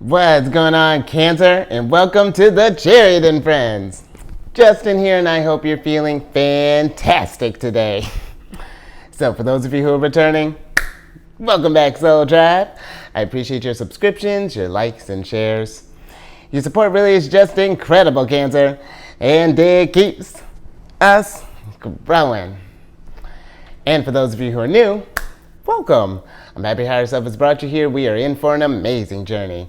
What's going on, Cancer? And welcome to the Chariot Friends. Justin here, and I hope you're feeling fantastic today. So, for those of you who are returning, welcome back, Soul Tribe. I appreciate your subscriptions, your likes, and shares. Your support really is just incredible, Cancer, and it keeps us growing. And for those of you who are new, welcome. I'm happy Higher Self has brought you here. We are in for an amazing journey.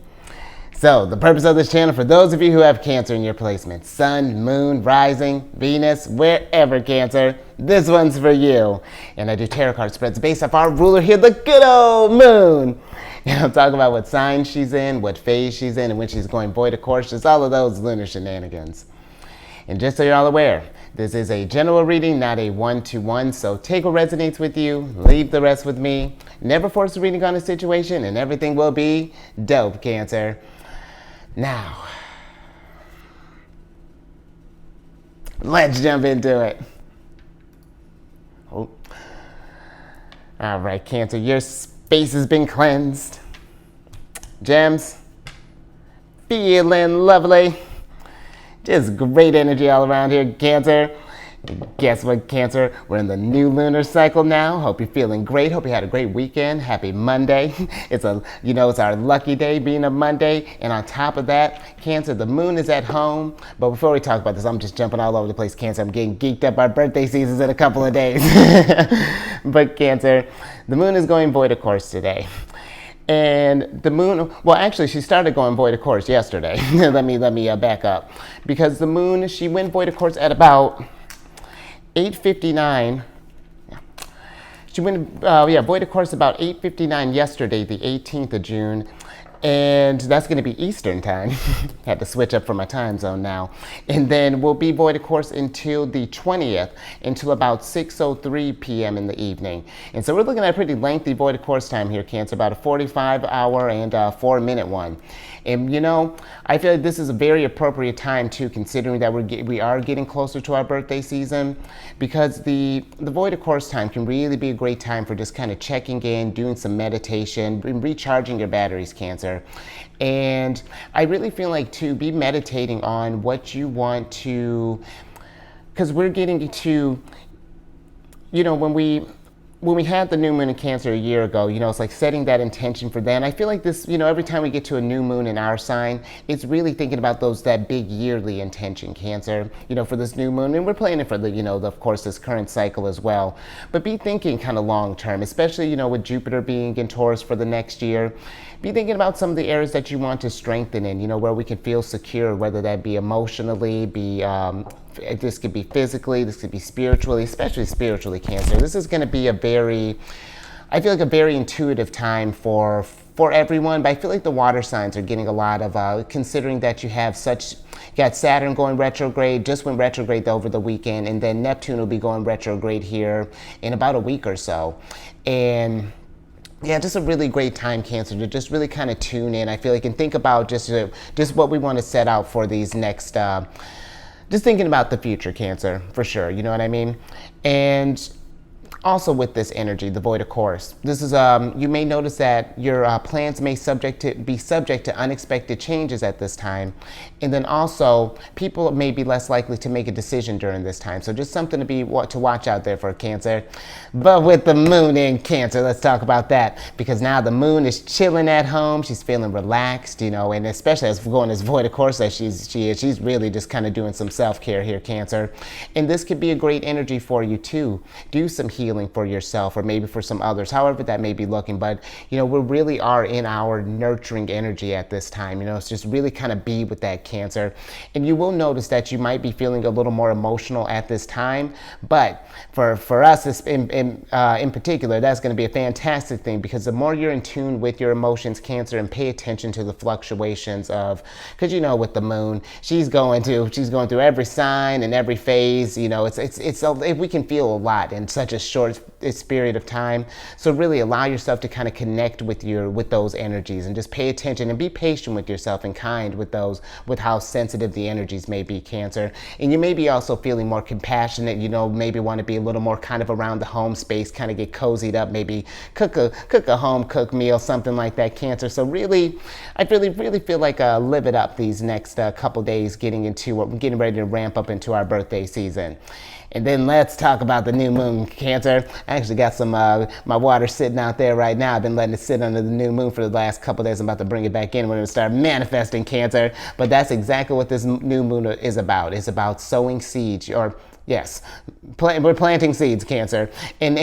So, the purpose of this channel, for those of you who have Cancer in your placement, Sun, Moon, Rising, Venus, wherever, Cancer, this one's for you. And I do tarot card spreads based off our ruler here, the good old Moon. And I'll talk about what sign she's in, what phase she's in, and when she's going void of course, just all of those lunar shenanigans. And just so you're all aware, this is a general reading, not a one-to-one, so take what resonates with you, leave the rest with me. Never force a reading on a situation, and everything will be dope, Cancer. Now, let's jump into it. Oh. All right, Cancer, your space has been cleansed. Gems, feeling lovely. Just great energy all around here, Cancer. Guess what, Cancer? We're in the new lunar cycle now. Hope you're feeling great. Hope you had a great weekend. Happy Monday. It's our lucky day being a Monday. And on top of that, Cancer, the moon is at home. But before we talk about this, I'm just jumping all over the place, Cancer. I'm getting geeked up. Our birthday season's in a couple of days. But Cancer, the moon is going void of course today. And the moon, well, actually, she started going void of course yesterday. let me back up. Because the moon, she went void of course at about 8:59. She went, void of course about 8:59 yesterday, the 18th of June. And that's going to be Eastern time. Had to switch up for my time zone now. And then we'll be void of course until the 20th, until about 6:03 p.m. in the evening. And so we're looking at a pretty lengthy void of course time here, Cancer, about a 45-hour and 4-minute one. And I feel like this is a very appropriate time too, considering that we are getting closer to our birthday season, because the void of course time can really be a great time for just kind of checking in, doing some meditation, and recharging your batteries, Cancer. And I really feel like to be meditating on what you want to, because we're getting to, when we had the new moon in Cancer a year ago, it's like setting that intention for then. I feel like this, every time we get to a new moon in our sign, it's really thinking about that big yearly intention, Cancer, for this new moon. And we're planning for of course, this current cycle as well. But be thinking kind of long term, especially, with Jupiter being in Taurus for the next year. Be thinking about some of the areas that you want to strengthen in, where we can feel secure, whether that be emotionally, this could be physically, this could be spiritually, especially spiritually, Cancer. This is going to be a very intuitive time for everyone, but I feel like the water signs are getting a lot of, considering that you got Saturn going retrograde, just went retrograde over the weekend, and then Neptune will be going retrograde here in about a week or so. And yeah, just a really great time, Cancer, to just really kind of tune in, I feel like, and think about just what we want to set out for these next, just thinking about the future, Cancer, for sure, you know what I mean? And also with this energy, the void of course, this is, you may notice that your plans may be subject to unexpected changes at this time. And then also, people may be less likely to make a decision during this time. So just something to watch out there for, Cancer. But with the moon in Cancer, let's talk about that. Because now the moon is chilling at home. She's feeling relaxed, and especially as we're going this void of course that she's really just kind of doing some self-care here, Cancer. And this could be a great energy for you too. Do some healing for yourself, or maybe for some others, however that may be looking. But we really are in our nurturing energy at this time. It's just really kind of be with that, Cancer. And you will notice that you might be feeling a little more emotional at this time, but for us in particular, that's going to be a fantastic thing, because the more you're in tune with your emotions, Cancer, and pay attention to the fluctuations of, because with the moon, she's going through every sign and every phase. We can feel a lot in such a short short period of time. So really allow yourself to kind of connect with those energies, and just pay attention and be patient with yourself and kind with how sensitive the energies may be, Cancer. And you may be also feeling more compassionate, maybe want to be a little more kind of around the home space, kind of get cozied up, maybe cook a home cooked meal, something like that, Cancer. So really, I really feel like live it up these next couple days, getting ready to ramp up into our birthday season. And then let's talk about the new moon, Cancer. I actually got some my water sitting out there right now. I've been letting it sit under the new moon for the last couple days. I'm about to bring it back in. We're going to start manifesting, Cancer. But that's exactly what this new moon is about. It's about sowing seeds, or yes, we're planting seeds, Cancer, and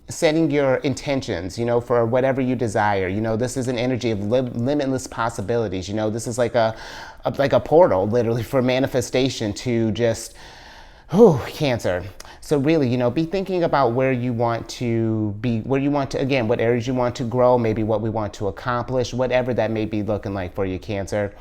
setting your intentions, for whatever you desire. This is an energy of limitless possibilities. This is like a portal, literally, for manifestation to just, Cancer. So really, be thinking about where you want to be, again, what areas you want to grow, maybe what we want to accomplish, whatever that may be looking like for you, Cancer.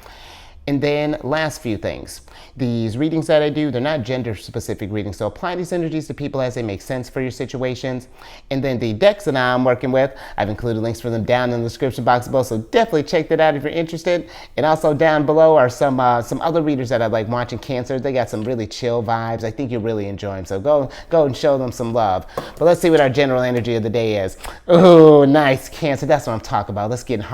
And then last few things. These readings that I do, they're not gender specific readings, so apply these energies to people as they make sense for your situations. And then the decks that I'm working with, I've included links for them down in the description box below, so definitely check that out if you're interested. And also down below are some other readers that I like watching, Cancer. They got some really chill vibes. I think you'll really enjoy them, so go and show them some love. But let's see what our general energy of the day is. Ooh, nice, Cancer. That's what I'm talking about. Let's get in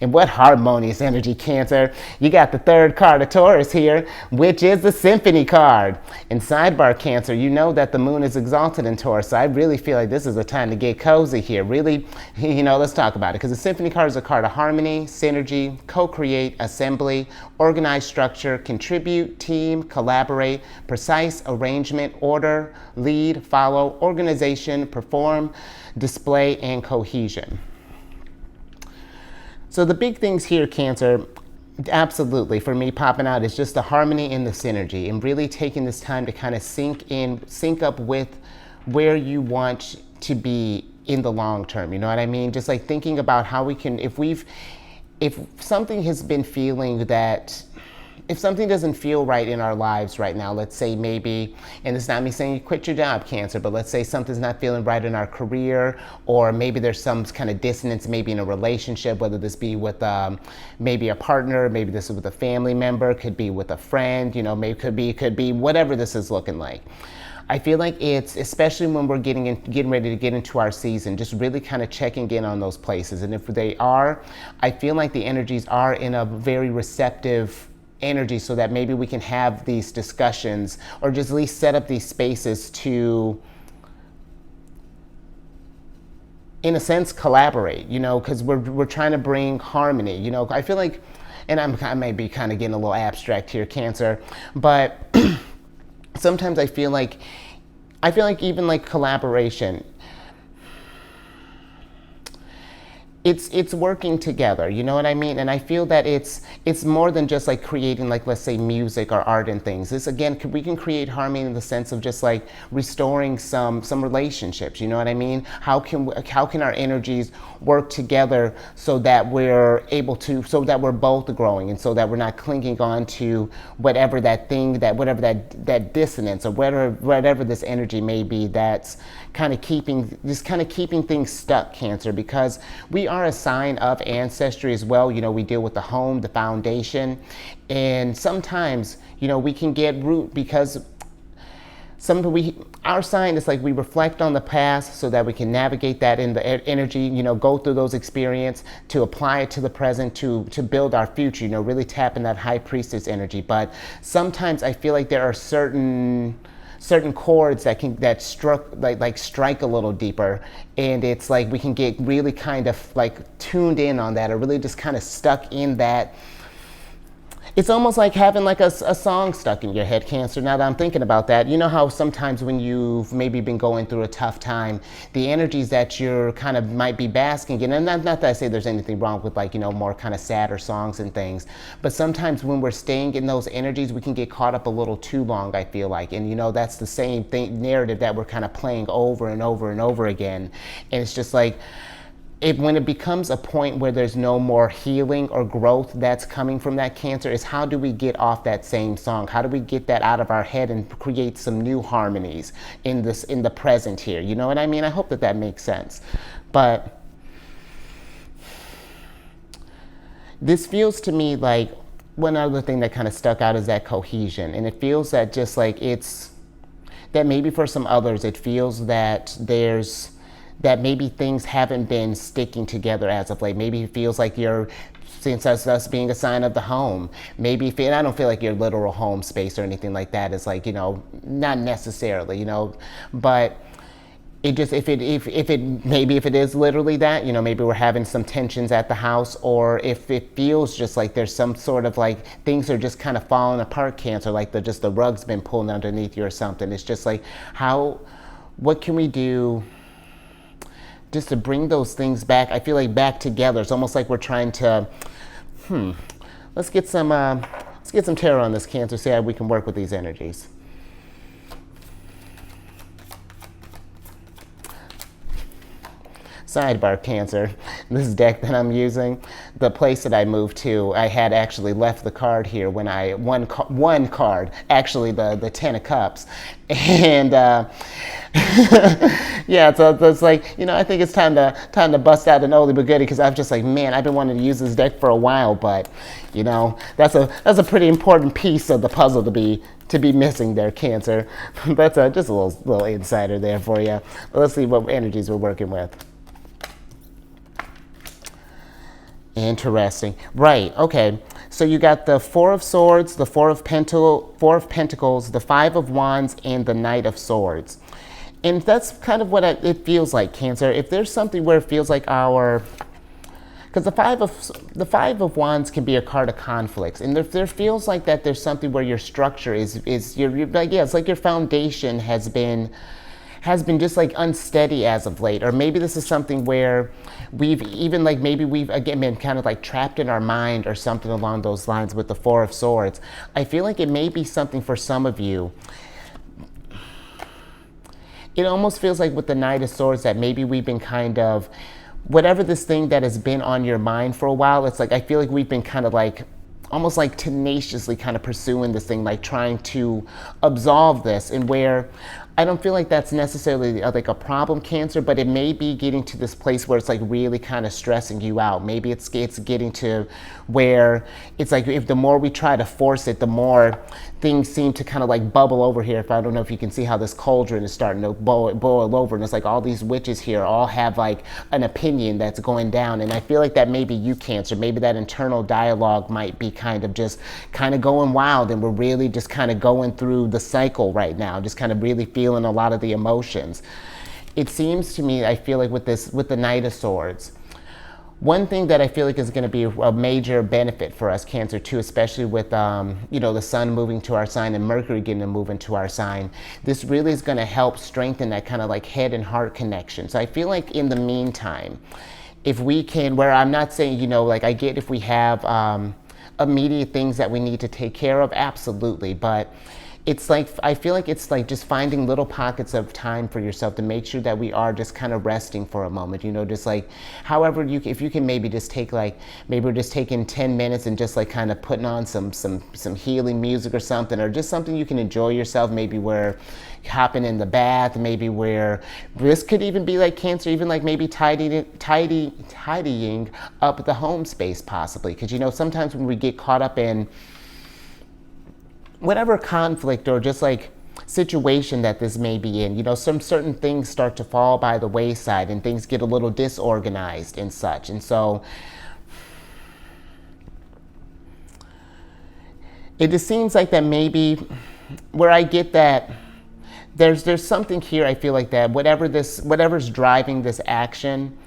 and what harmonious energy, Cancer. You got the third card of Taurus here, which is the Symphony card. In sidebar, Cancer, you know that the moon is exalted in Taurus, so I really feel like this is a time to get cozy here. Really, let's talk about it, because the Symphony card is a card of harmony, synergy, co-create, assembly, organized structure, contribute, team, collaborate, precise arrangement, order, lead, follow, organization, perform, display, and cohesion. So the big things here, Cancer, absolutely, for me popping out is just the harmony and the synergy, and really taking this time to kind of sync up with where you want to be in the long term. You know what I mean? Just like thinking about how we can, if something has been feeling that, if something doesn't feel right in our lives right now, let's say maybe, and it's not me saying you quit your job, Cancer, but let's say something's not feeling right in our career, or maybe there's some kind of dissonance maybe in a relationship, whether this be with maybe a partner, maybe this is with a family member, could be with a friend, maybe could be whatever this is looking like. I feel like it's, especially when we're getting ready to get into our season, just really kind of checking in on those places. And if they are, I feel like the energies are in a very receptive energy, so that maybe we can have these discussions, or just at least set up these spaces to, in a sense, collaborate, because we're trying to bring harmony. I feel like, and I may be kind of getting a little abstract here, Cancer, but sometimes I feel like even like collaboration, it's working together, you know what I mean? And I feel that it's more than just like creating, like, let's say, music or art and things. This, again, we can create harmony in the sense of just like restoring some relationships, you know what I mean? How can our energies work together so that we're both growing, and so that we're not clinging on to whatever that that dissonance, or whatever this energy may be, that's kind of keeping things stuck, Cancer, because we are a sign of ancestry as well. We deal with the home, the foundation, and sometimes, we can get root, because our sign is like we reflect on the past so that we can navigate that in the energy, go through those experiences to apply it to the present, to build our future, really tap in that high priestess energy. But sometimes I feel like there are certain chords that strike a little deeper, and it's like we can get really kind of like tuned in on that, or really just kind of stuck in that. It's almost like having like a song stuck in your head, Cancer, now that I'm thinking about that. You know how sometimes when you've maybe been going through a tough time, the energies that you're kind of might be basking in, and not that I say there's anything wrong with like, more kind of sadder songs and things, but sometimes when we're staying in those energies, we can get caught up a little too long, I feel like. And that's the same narrative that we're kind of playing over and over and over again. And it's just like, when it becomes a point where there's no more healing or growth that's coming from that Cancer, is how do we get off that same song? How do we get that out of our head and create some new harmonies in the present here? You know what I mean? I hope that that makes sense. But this feels to me like one other thing that kind of stuck out is that cohesion. And it feels that just like that maybe for some others, it feels that that maybe things haven't been sticking together as of late. Maybe it feels like since us being a sign of the home, maybe I don't feel like your literal home space or anything like that is like, not necessarily, but it just, if it is literally that, maybe we're having some tensions at the house, or if it feels just like there's some sort of like things are just kind of falling apart, Cancer, like the rug's been pulled underneath you or something. It's just like, what can we do just to bring those things back? I feel like back together. It's almost like we're trying to, let's get some tarot on this, Cancer, see how we can work with these energies. Sidebar, Cancer, this deck that I'm using, the place that I moved to, I had actually left the card here when one card, actually the 10 of Cups. And yeah, so it's like, I think it's time to bust out an oldie but goodie, because I'm just like, man, I've been wanting to use this deck for a while, but that's a pretty important piece of the puzzle to be missing there, Cancer. That's just a little insider there for you. But let's see what energies we're working with. Interesting. Right. Okay. So you got the Four of Swords, the Four of Pentacles, the Five of Wands, and the Knight of Swords. And that's kind of what it feels like, Cancer. If there's something where it feels like because the Five of Wands can be a card of conflicts, and there feels like that there's something where your structure you're like, yeah, it's like your foundation has been just like unsteady as of late. Or maybe this is something where we've again been kind of like trapped in our mind or something along those lines with the Four of Swords. I feel like it may be something for some of you. It almost feels like with the Knight of Swords that maybe we've been kind of, whatever this thing that has been on your mind for a while, it's like I feel like we've been kind of like almost like tenaciously kind of pursuing this thing, like trying to absolve this, and where I don't feel like that's necessarily like a problem, Cancer, but it may be getting to this place where it's like really kind of stressing you out. Maybe it's getting to where it's like if the more we try to force it, the more things seem to kind of like bubble over here. If I don't know if you can see how this cauldron is starting to boil over, and it's like all these witches here all have like an opinion that's going down. And I feel like that maybe you, Cancer, maybe that internal dialogue might be kind of going wild, and we're really just kind of going through the cycle right now, just kind of really feeling a lot of the emotions. It seems to me, I feel like with the Knight of Swords, one thing that I feel like is going to be a major benefit for us, Cancer, too, especially with the Sun moving to our sign and Mercury getting to move into our sign, this really is going to help strengthen that kind of like head and heart connection. So I feel like in the meantime, if we can, where I'm not saying, like I get if we have immediate things that we need to take care of, absolutely, but it's like, I feel like it's like just finding little pockets of time for yourself to make sure that we are just kind of resting for a moment, just like however if you can maybe just take like, maybe we're just taking 10 minutes and just like kind of putting on some healing music or something, or just something you can enjoy yourself. Maybe we're hopping in the bath, maybe where this could even be like, Cancer, even like maybe tidying up the home space possibly. Because sometimes when we get caught up in whatever conflict or just like situation that this may be in, some certain things start to fall by the wayside and things get a little disorganized and such. And so it just seems like that maybe where I get that there's something here, I feel like that whatever's driving this action,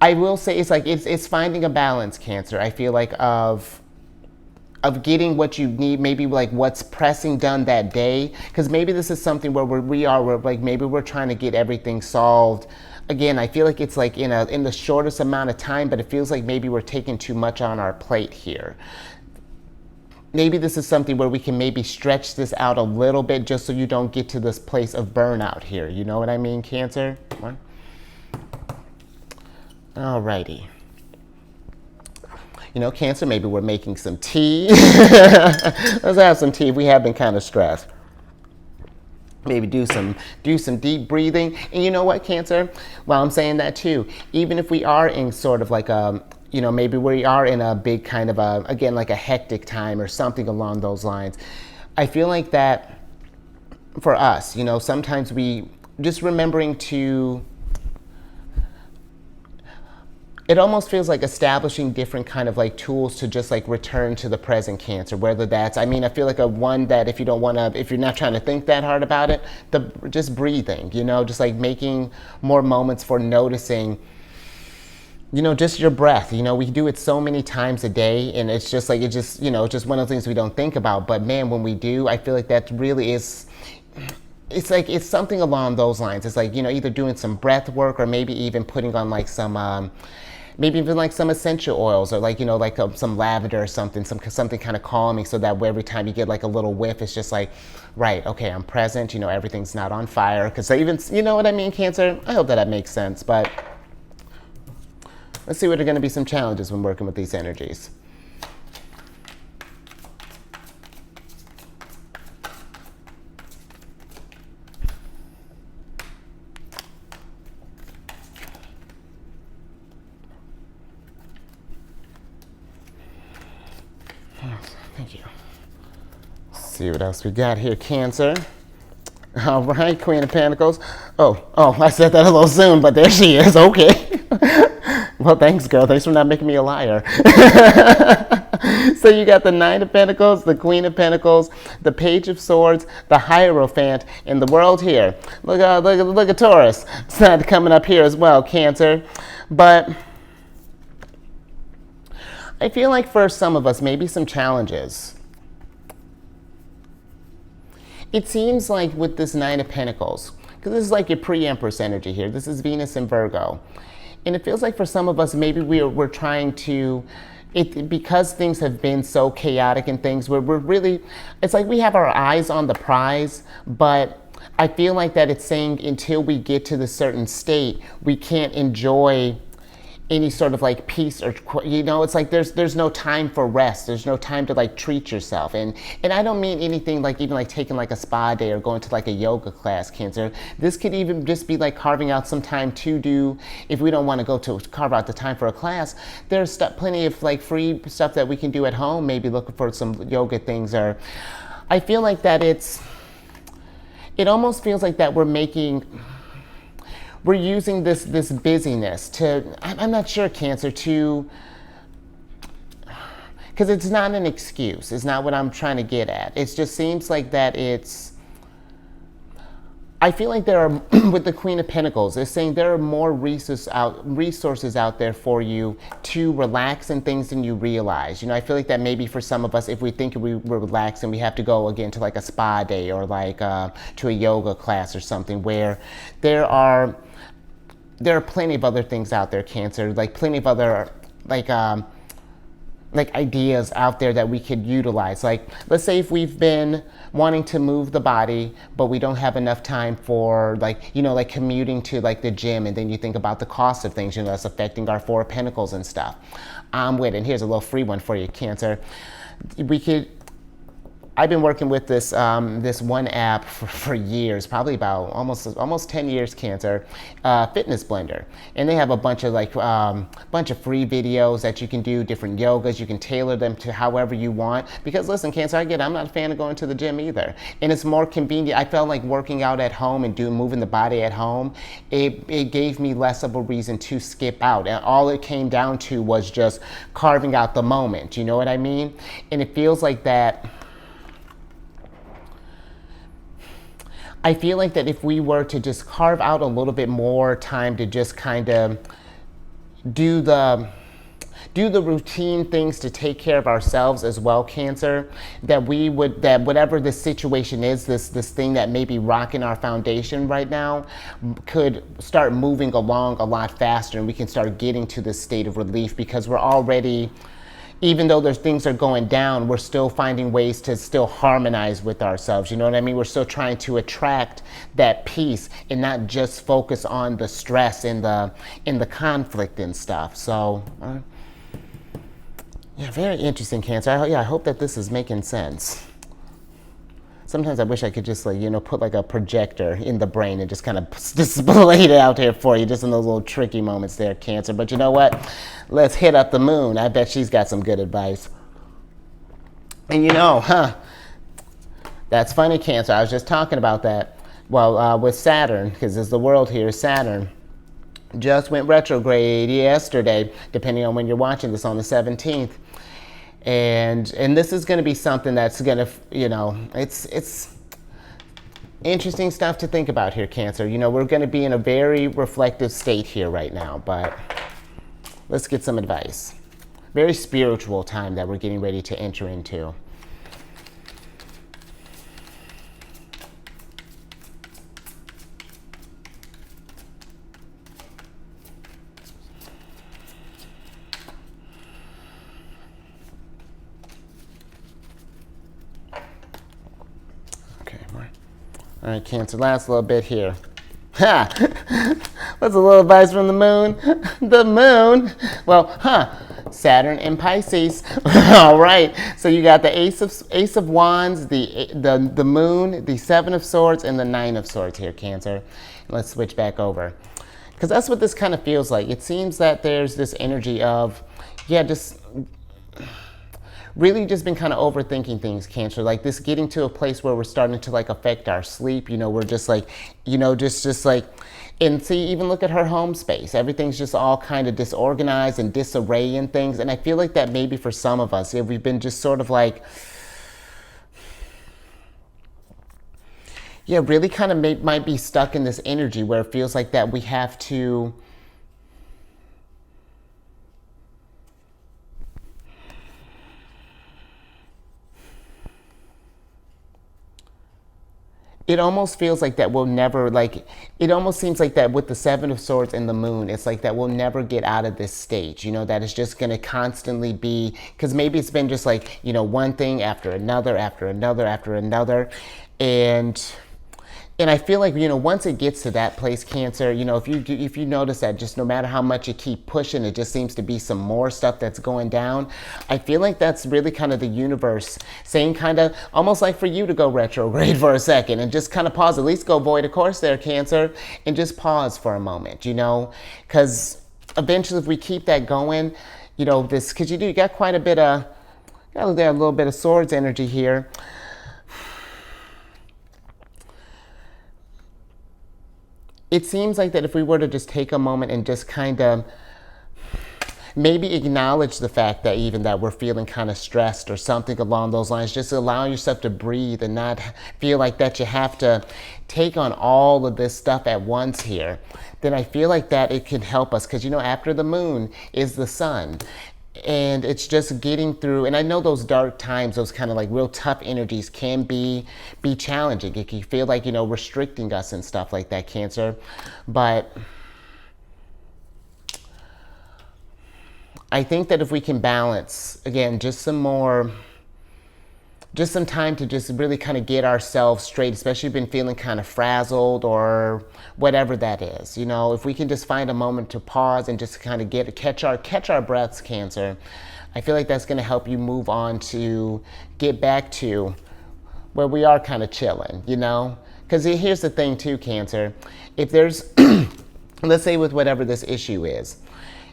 I will say it's like it's finding a balance, Cancer. I feel like of getting what you need, maybe like what's pressing done that day, because maybe this is something where we're like maybe we're trying to get everything solved. Again, I feel like it's like in the shortest amount of time, but it feels like maybe we're taking too much on our plate here. maybe this is something where we can maybe stretch this out a little bit just so you don't get to this place of burnout here. You know what I mean, Cancer? Alrighty. You know, Cancer, maybe we're making some tea. Let's have some tea. We have been kind of stressed. Maybe do some deep breathing. And you know what, Cancer? Well, I'm saying that too. Even if we are in sort of like a, you know, maybe we are in a big kind of a, again, like a hectic time or something along those lines. I feel like that for us, you know, sometimes we just remembering to, it almost feels like establishing different kind of like tools to just like return to the present, Cancer, whether that's, I mean, I feel like a one that if you don't want to, if you're not trying to think that hard about it, just breathing, you know, just like making more moments for noticing, you know, just your breath. You know, we do it so many times a day and it's just like, it just, you know, just one of the things we don't think about. But man, when we do, I feel like that really is, it's like, it's something along those lines. It's like, you know, either doing some breath work or maybe even putting on like some, maybe even like some essential oils or like, you know, like some lavender or something kind of calming so that every time you get like a little whiff, it's just like, right, okay, I'm present, you know, everything's not on fire. Because even, you know what I mean, Cancer? I hope that makes sense. But let's see what are going to be some challenges when working with these energies. Thank you. Let's see what else we got here, Cancer. All right, Queen of Pentacles. Oh, I said that a little soon, but there she is. Okay. Well, thanks, girl. Thanks for not making me a liar. So you got the Nine of Pentacles, the Queen of Pentacles, the Page of Swords, the Hierophant, and the World here. Look at Taurus. It's not coming up here as well, Cancer. But I feel like for some of us, maybe some challenges. It seems like with this Nine of Pentacles, because this is like your pre-Empress energy here. This is Venus and Virgo. And it feels like for some of us, maybe we're trying to, because things have been so chaotic and things, we're really, it's like we have our eyes on the prize, but I feel like that it's saying until we get to the certain state, we can't enjoy any sort of like peace or, you know, it's like there's no time for rest. There's no time to like treat yourself. And I don't mean anything like even like taking like a spa day or going to like a yoga class, Cancer. This could even just be like carving out some time to do, if we don't want to go to carve out the time for a class, there's plenty of like free stuff that we can do at home, maybe looking for some yoga things. Or I feel like that it almost feels like that we're using this busyness to, I'm not sure, Cancer, to, because it's not an excuse. It's not what I'm trying to get at. It just seems like that I feel like there are, with the Queen of Pentacles, it's saying there are more resources out there for you to relax and things than you realize. You know, I feel like that maybe for some of us, if we think we're relaxing, we have to go again to like a spa day or like to a yoga class or something, where there are plenty of other things out there, Cancer, like plenty of other like ideas out there that we could utilize. Like, let's say if we've been wanting to move the body, but we don't have enough time for like, you know, like commuting to like the gym, and then you think about the cost of things, you know, that's affecting our Four of Pentacles and stuff. I'm with it. And here's a little free one for you, Cancer. I've been working with this this one app for years, probably about almost 10 years, Cancer, Fitness Blender, and they have a bunch of like bunch of free videos that you can do, different yogas. You can tailor them to however you want. Because listen, Cancer, I'm not a fan of going to the gym either, and it's more convenient. I felt like working out at home and moving the body at home. It gave me less of a reason to skip out, and all it came down to was just carving out the moment. You know what I mean? And it feels like that. I feel like that if we were to just carve out a little bit more time to just kind of do the routine things to take care of ourselves as well, Cancer, that whatever the situation is, this thing that may be rocking our foundation right now, could start moving along a lot faster, and we can start getting to this state of relief, because we're already even though there's things are going down, we're still finding ways to still harmonize with ourselves. You know what I mean? We're still trying to attract that peace and not just focus on the stress and the conflict and stuff. So, yeah, very interesting, Cancer. I hope that this is making sense. Sometimes I wish I could just put like a projector in the brain and just kind of display it out here for you, just in those little tricky moments there, Cancer. But you know what? Let's hit up the moon. I bet she's got some good advice. And that's funny, Cancer. I was just talking about that. Well, with Saturn, because as the world here, Saturn just went retrograde yesterday, depending on when you're watching this, on the 17th. And this is going to be something that's going to, it's interesting stuff to think about here, Cancer. We're going to be in a very reflective state here right now, but let's get some advice. Very spiritual time that we're getting ready to enter into. All right, Cancer, last little bit here. Ha! What's a little advice from the moon? The moon. Well, Saturn and Pisces. All right. So you got the Ace of Wands, the Moon, the Seven of Swords, and the Nine of Swords here, Cancer. Let's switch back over, because that's what this kind of feels like. It seems that there's this energy of, just really just been kind of overthinking things, Cancer. Like this getting to a place where we're starting to like affect our sleep. We're just like, just like, and see, even look at her home space. Everything's just all kind of disorganized and disarray and things. And I feel like that maybe for some of us, we've been just sort of like, really kind of might be stuck in this energy where it feels like that we have to, it almost feels like that we'll never, it almost seems like that with the Seven of Swords and the Moon, it's like that we'll never get out of this stage, that it's just going to constantly be, because maybe it's been just like, one thing after another, after another, after another. And I feel like, once it gets to that place, Cancer, if you notice that just no matter how much you keep pushing, it just seems to be some more stuff that's going down. I feel like that's really kind of the universe saying, kind of almost like for you to go retrograde for a second and just kind of pause, at least go void of course there, Cancer, and just pause for a moment, because eventually if we keep that going, because you got quite a bit of, got a little bit of swords energy here. It seems like that if we were to just take a moment and just kind of maybe acknowledge the fact that even that we're feeling kind of stressed or something along those lines, just allow yourself to breathe and not feel like that you have to take on all of this stuff at once here, then I feel like that it can help us, because after the moon is the sun. And it's just getting through, and I know those dark times, those kind of like real tough energies can be challenging. It can feel like, restricting us and stuff like that, Cancer. But I think that if we can balance, again, just some time to just really kind of get ourselves straight, especially if you've been feeling kind of frazzled or whatever that is. If we can just find a moment to pause and just kind of catch our breaths, Cancer, I feel like that's going to help you move on to get back to where we are kind of chilling, Because here's the thing too, Cancer. If there's, let's say with whatever this issue is,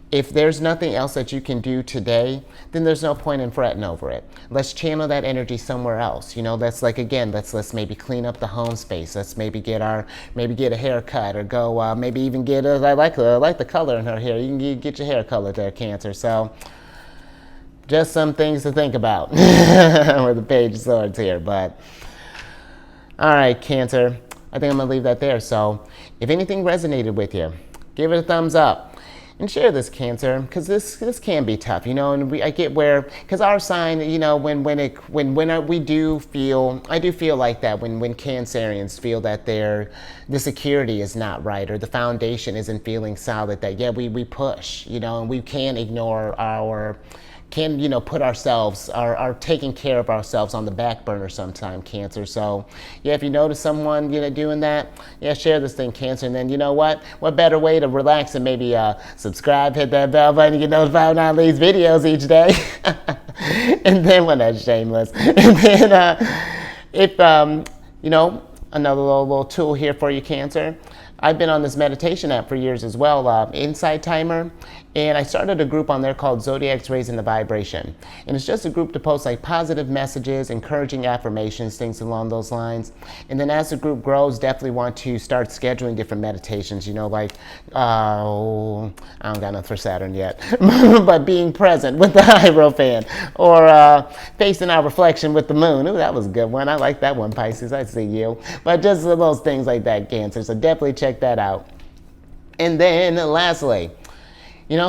if there's nothing else that you can do today, then there's no point in fretting over it. Let's channel that energy somewhere else. That's like, again, let's maybe clean up the home space. Let's maybe get a haircut, or go maybe even get I like the color in her hair. You can get your hair colored there, Cancer. So just some things to think about with the Page of Swords here. But all right, Cancer, I think I'm gonna leave that there. So if anything resonated with you, give it a thumbs up. And share this, Cancer, because this can be tough, and I get where, because our sign, I do feel like that when Cancerians feel that the security is not right, or the foundation isn't feeling solid, that we push, and we can't ignore our can, put ourselves, are taking care of ourselves on the back burner sometime, Cancer. So, yeah, if you notice someone, doing that, yeah, share this thing, Cancer. And then, you know what? What better way to relax than maybe subscribe, hit that bell button, and get notified when I release videos each day. And then, when that's shameless. And then, if, another little tool here for you, Cancer. I've been on this meditation app for years as well, Insight Timer, and I started a group on there called Zodiacs Raising the Vibration. And it's just a group to post like positive messages, encouraging affirmations, things along those lines. And then as the group grows, definitely want to start scheduling different meditations, like, I don't got nothing for Saturn yet, but being present with the Hierophant, or facing our reflection with the moon. Ooh, that was a good one. I like that one, Pisces. I see you. But just those things like that, Cancer. So definitely check that out. And then lastly,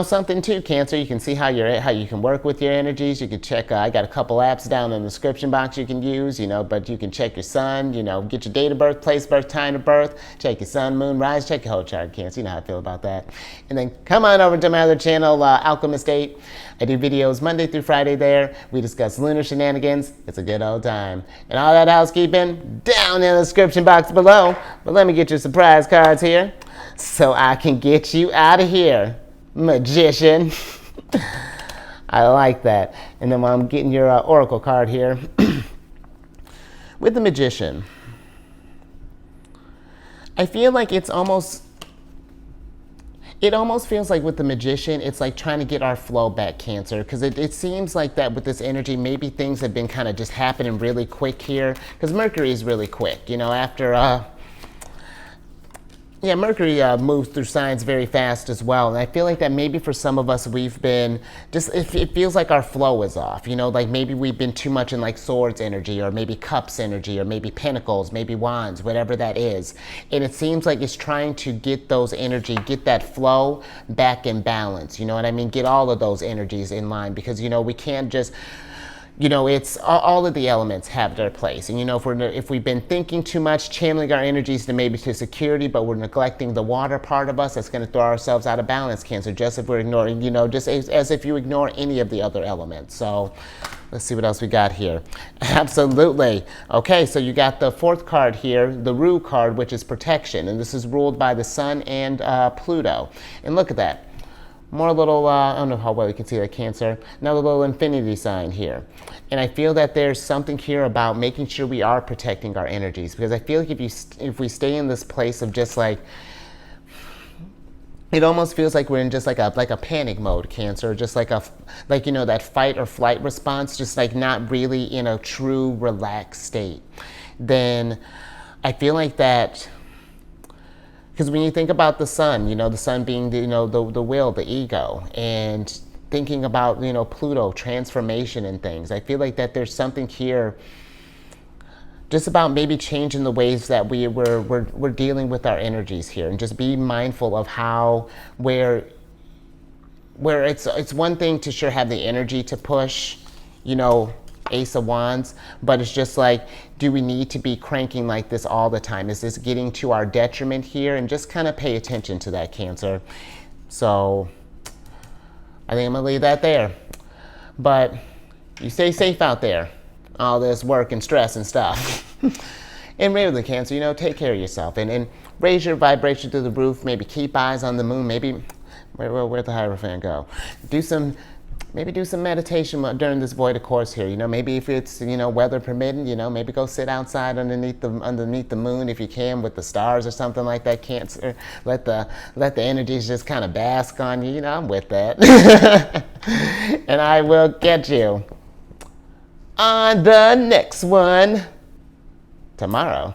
something too, Cancer, you can see how you can work with your energies. You can check, I got a couple apps down in the description box you can use, but you can check your sun, get your date of birth, place of birth, time of birth, check your sun, moon, rise, check your whole chart, Cancer. You know how I feel about that. And then come on over to my other channel, Alchemist 8. I do videos Monday through Friday there. We discuss lunar shenanigans. It's a good old time. And all that housekeeping down in the description box below. But let me get your surprise cards here so I can get you out of here. Magician. I like that. And then while I'm getting your oracle card here, with the Magician, I feel like it almost feels like with the Magician, it's like trying to get our flow back, Cancer, because it seems like that with this energy, maybe things have been kind of just happening really quick here, because Mercury is really quick, after Mercury moves through signs very fast as well. And I feel like that maybe for some of us, we've been just, it feels like our flow is off, like maybe we've been too much in like swords energy, or maybe cups energy, or maybe pentacles, maybe wands, whatever that is. And it seems like it's trying to get those energy, get that flow back in balance. You know what I mean? Get all of those energies in line, because, we can't just, it's all of the elements have their place. And, if we've been thinking too much, channeling our energies to security, but we're neglecting the water part of us, that's going to throw ourselves out of balance, Cancer, just if we're ignoring, just as if you ignore any of the other elements. So let's see what else we got here. Absolutely. Okay, so you got the fourth card here, the Rue card, which is protection. And this is ruled by the Sun and Pluto. And look at that. More little, I don't know how well you can see that, Cancer. Another little infinity sign here. And I feel that there's something here about making sure we are protecting our energies. Because I feel like if we stay in this place of just like, it almost feels like we're in just like a panic mode, Cancer. Just like that fight or flight response, just like not really in a true relaxed state. Then I feel like that, because when you think about the Sun, the Sun being the will, the ego, and thinking about, Pluto, transformation and things, I feel like that there's something here just about maybe changing the ways that we're dealing with our energies here, and just be mindful of how, where it's one thing to sure have the energy to push, Ace of Wands, but it's just like, do we need to be cranking like this all the time? Is this getting to our detriment here? And just kind of pay attention to that, Cancer. So I think I'm gonna leave that there. But you stay safe out there, all this work and stress and stuff. And really, Cancer, take care of yourself and raise your vibration through the roof. Maybe keep eyes on the moon. Maybe where'd the Hierophant go? Maybe do some meditation during this void of course here. Maybe if it's, weather permitting, maybe go sit outside underneath the moon if you can, with the stars or something like that, Cancer. Let the energies just kind of bask on you. I'm with that. And I will get you on the next one tomorrow.